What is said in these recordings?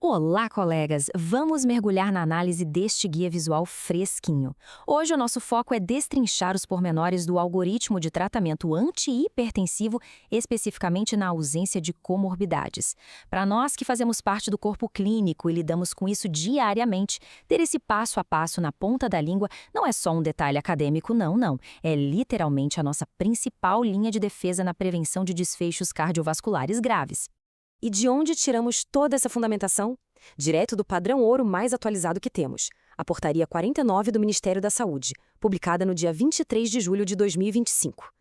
Olá, colegas! Vamos mergulhar na análise deste guia visual fresquinho. Hoje o nosso foco é destrinchar os pormenores do algoritmo de tratamento anti-hipertensivo, especificamente na ausência de comorbidades. Para nós que fazemos parte do corpo clínico e lidamos com isso diariamente, ter esse passo a passo na ponta da língua não é só um detalhe acadêmico, não. É literalmente a nossa principal linha de defesa na prevenção de desfechos cardiovasculares graves. E de onde tiramos toda essa fundamentação? Direto do padrão ouro mais atualizado que temos, a Portaria 49 do Ministério da Saúde, publicada no dia 23 de julho de 2025.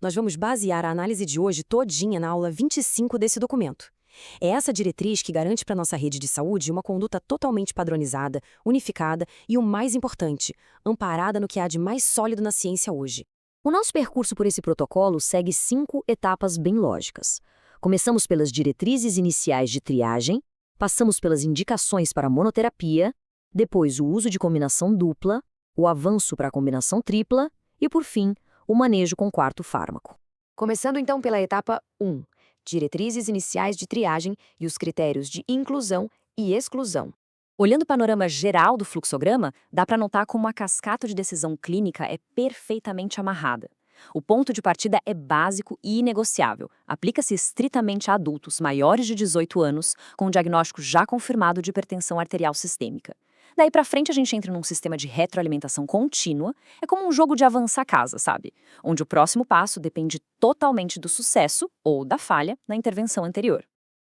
Nós vamos basear a análise de hoje todinha na aula 25 desse documento. É essa diretriz que garante para nossa rede de saúde uma conduta totalmente padronizada, unificada e, o mais importante, amparada no que há de mais sólido na ciência hoje. O nosso percurso por esse protocolo segue 5 etapas bem lógicas. Começamos pelas diretrizes iniciais de triagem, passamos pelas indicações para monoterapia, depois o uso de combinação dupla, o avanço para a combinação tripla e, por fim, o manejo com quarto fármaco. Começando então pela etapa 1, diretrizes iniciais de triagem e os critérios de inclusão e exclusão. Olhando o panorama geral do fluxograma, dá para notar como a cascata de decisão clínica é perfeitamente amarrada. O ponto de partida é básico e inegociável. Aplica-se estritamente a adultos maiores de 18 anos com um diagnóstico já confirmado de hipertensão arterial sistêmica. Daí pra frente a gente entra num sistema de retroalimentação contínua, é como um jogo de avançar casa, sabe? Onde o próximo passo depende totalmente do sucesso ou da falha na intervenção anterior.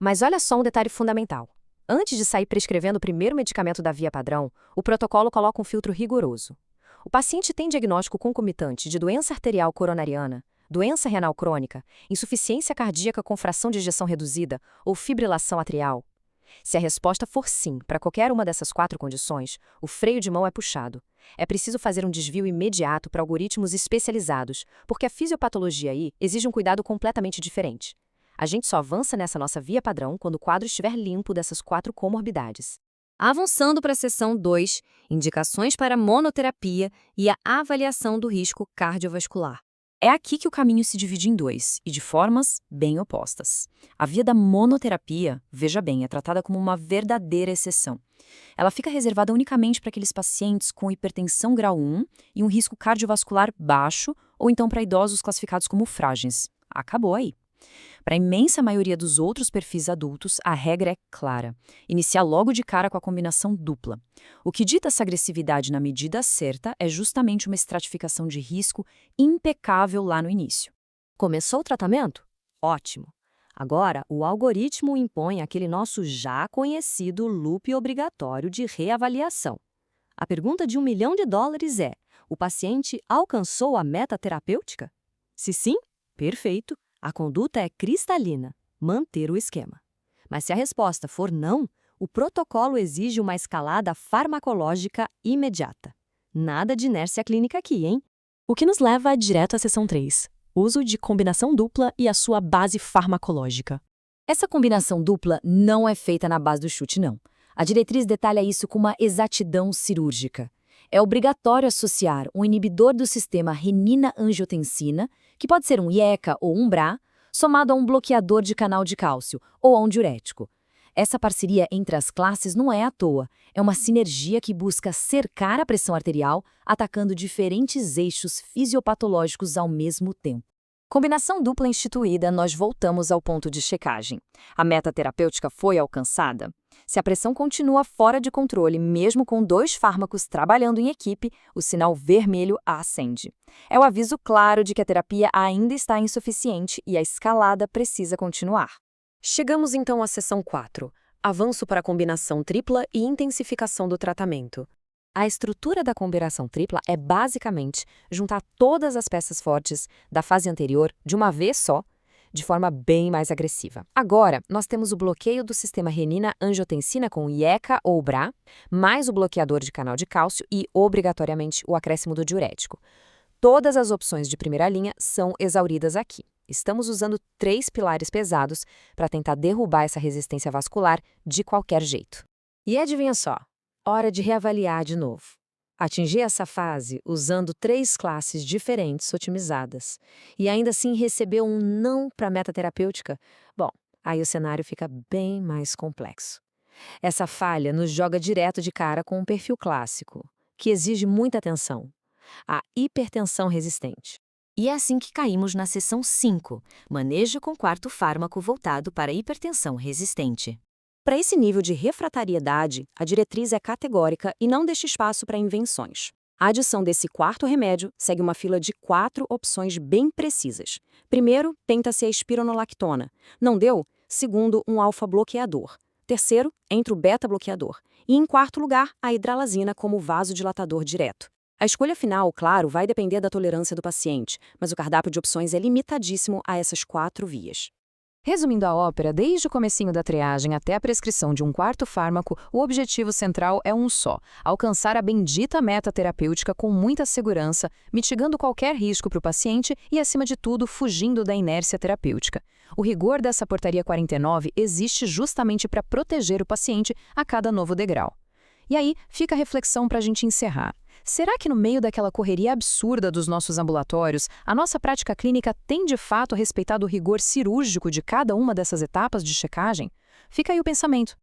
Mas olha só um detalhe fundamental. Antes de sair prescrevendo o primeiro medicamento da via padrão, o protocolo coloca um filtro rigoroso. O paciente tem diagnóstico concomitante de doença arterial coronariana, doença renal crônica, insuficiência cardíaca com fração de ejeção reduzida ou fibrilação atrial. Se a resposta for sim para qualquer uma dessas 4 condições, o freio de mão é puxado. É preciso fazer um desvio imediato para algoritmos especializados, porque a fisiopatologia aí exige um cuidado completamente diferente. A gente só avança nessa nossa via padrão quando o quadro estiver limpo dessas 4 comorbidades. Avançando para a seção 2, indicações para monoterapia e a avaliação do risco cardiovascular. É aqui que o caminho se divide em 2, e de formas bem opostas. A via da monoterapia, veja bem, é tratada como uma verdadeira exceção. Ela fica reservada unicamente para aqueles pacientes com hipertensão grau 1 e um risco cardiovascular baixo, ou então para idosos classificados como frágeis. Acabou aí. Para a imensa maioria dos outros perfis adultos, a regra é clara. Iniciar logo de cara com a combinação dupla. O que dita essa agressividade na medida certa é justamente uma estratificação de risco impecável lá no início. Começou o tratamento? Ótimo! Agora, o algoritmo impõe aquele nosso já conhecido loop obrigatório de reavaliação. A pergunta de $1 milhão é: o paciente alcançou a meta terapêutica? Se sim, perfeito! A conduta é cristalina, manter o esquema. Mas se a resposta for não, o protocolo exige uma escalada farmacológica imediata. Nada de inércia clínica aqui, hein? O que nos leva direto à seção 3, uso de combinação dupla e a sua base farmacológica. Essa combinação dupla não é feita na base do chute, não. A diretriz detalha isso com uma exatidão cirúrgica. É obrigatório associar um inibidor do sistema renina-angiotensina, que pode ser um IECA ou um BRA, somado a um bloqueador de canal de cálcio ou a um diurético. Essa parceria entre as classes não é à toa, é uma sinergia que busca cercar a pressão arterial, atacando diferentes eixos fisiopatológicos ao mesmo tempo. Combinação dupla instituída, nós voltamos ao ponto de checagem. A meta terapêutica foi alcançada? Se a pressão continua fora de controle, mesmo com 2 fármacos trabalhando em equipe, o sinal vermelho acende. É o aviso claro de que a terapia ainda está insuficiente e a escalada precisa continuar. Chegamos então à seção 4, avanço para a combinação tripla e intensificação do tratamento. A estrutura da combinação tripla é basicamente juntar todas as peças fortes da fase anterior de uma vez só, de forma bem mais agressiva. Agora, nós temos o bloqueio do sistema renina-angiotensina com IECA ou BRA, mais o bloqueador de canal de cálcio e, obrigatoriamente, o acréscimo do diurético. Todas as opções de primeira linha são exauridas aqui. Estamos usando 3 pilares pesados para tentar derrubar essa resistência vascular de qualquer jeito. E adivinha só? Hora de reavaliar de novo. Atingir essa fase usando 3 classes diferentes otimizadas e ainda assim receber um não para a meta terapêutica? Bom, aí o cenário fica bem mais complexo. Essa falha nos joga direto de cara com um perfil clássico, que exige muita atenção: a hipertensão resistente. E é assim que caímos na seção 5, manejo com quarto fármaco voltado para hipertensão resistente. Para esse nível de refratariedade, a diretriz é categórica e não deixa espaço para invenções. A adição desse quarto remédio segue uma fila de 4 opções bem precisas. Primeiro, tenta-se a espironolactona. Não deu? Segundo, um alfa-bloqueador. Terceiro, entra o beta-bloqueador. E em quarto lugar, a hidralazina como vasodilatador direto. A escolha final, claro, vai depender da tolerância do paciente, mas o cardápio de opções é limitadíssimo a essas 4 vias. Resumindo a ópera, desde o comecinho da triagem até a prescrição de um quarto fármaco, o objetivo central é um só: alcançar a bendita meta terapêutica com muita segurança, mitigando qualquer risco para o paciente e, acima de tudo, fugindo da inércia terapêutica. O rigor dessa portaria 49 existe justamente para proteger o paciente a cada novo degrau. E aí, fica a reflexão para a gente encerrar. Será que no meio daquela correria absurda dos nossos ambulatórios, a nossa prática clínica tem de fato respeitado o rigor cirúrgico de cada uma dessas etapas de checagem? Fica aí o pensamento.